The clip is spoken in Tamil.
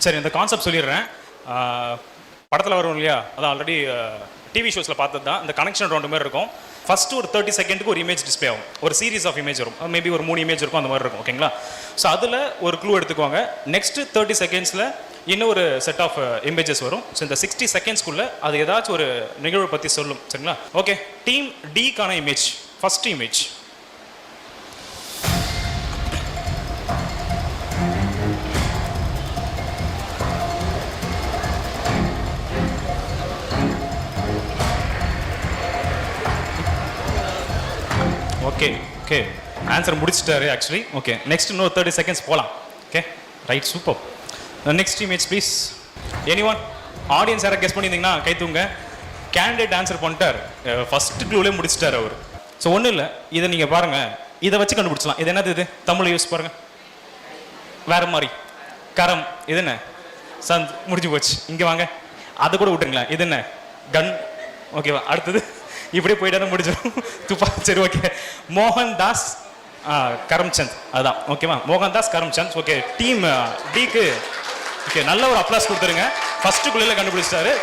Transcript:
சரி, இந்த கான்செப்ட் சொல்லிடுறேன். படத்தில் வரும் இல்லையா, அதான் ஆல்ரெடி டிவி ஷோஸில் பார்த்தது தான். இந்த கனெக்ஷன் ரவுண்டு மாதிரி இருக்கும். ஃபஸ்ட்டு ஒரு 30 செகண்டுக்கு ஒரு இமேஜ் டிஸ்பிளே ஆகும். ஒரு சீரிஸ் ஆஃப் இமேஜ் வரும். மேபி ஒரு 3 இமேஜ் இருக்கும், அந்த மாதிரி இருக்கும். ஓகேங்களா? ஸோ அதில் ஒரு க்ளூ எடுத்துக்குவாங்க. நெக்ஸ்ட்டு 30 செகண்ட்ஸில் இன்னும் ஒரு செட் ஆஃப் இமேஜஸ் வரும். ஸோ இந்த 60 செகண்ட்ஸ்க்குள்ளே அது ஏதாச்சும் ஒரு நிகழ்வை பற்றி சொல்லும். சரிங்களா? ஓகே, டீம் டிக்கான image, first image. Okay okay, answer முடிச்சிட்டாரு ஆக்சுவலி. ஓகே, நெக்ஸ்ட் இன்னொரு 30 செகண்ட்ஸ் போகலாம். Okay, right, super. Next image please. Any one audience யாரை கெஸ் பண்ணியிருந்தீங்கன்னா கை தூங்க. கேண்டிடேட் ஆன்சர் பண்ணிட்டார், ஃபர்ஸ்ட் க்ளூலே முடிச்சிட்டார் அவர். ஸோ ஒன்றும் இல்லை, இதை நீங்கள் பாருங்கள், இதை வச்சு கண்டுபிடிச்சலாம். இது என்னது? இது தமிழ் யூஸ் பாருங்கள், வேற மாதிரி. கரம், இது என்ன? சந்த், முடிஞ்சு போச்சு. இங்கே வாங்க, அதை கூட விட்டுருங்களேன். இது என்ன? கன். ஓகேவா? அடுத்தது இப்படியே போயிட்டு முடிச்சிடும். துப்பா. சரி, ஓகே. மோகன்தாஸ் கரம்சந்த், அதுதான். ஓகேவா? மோகன்தாஸ் கரம்சந்த். ஓகே, டீம் டிக்கு ஓகே, நல்ல ஒரு அப்ளாஸ் கொடுத்துருங்க. ஃபர்ஸ்ட் குள்ளையில கண்டுபிடிச்சிட்டாரு.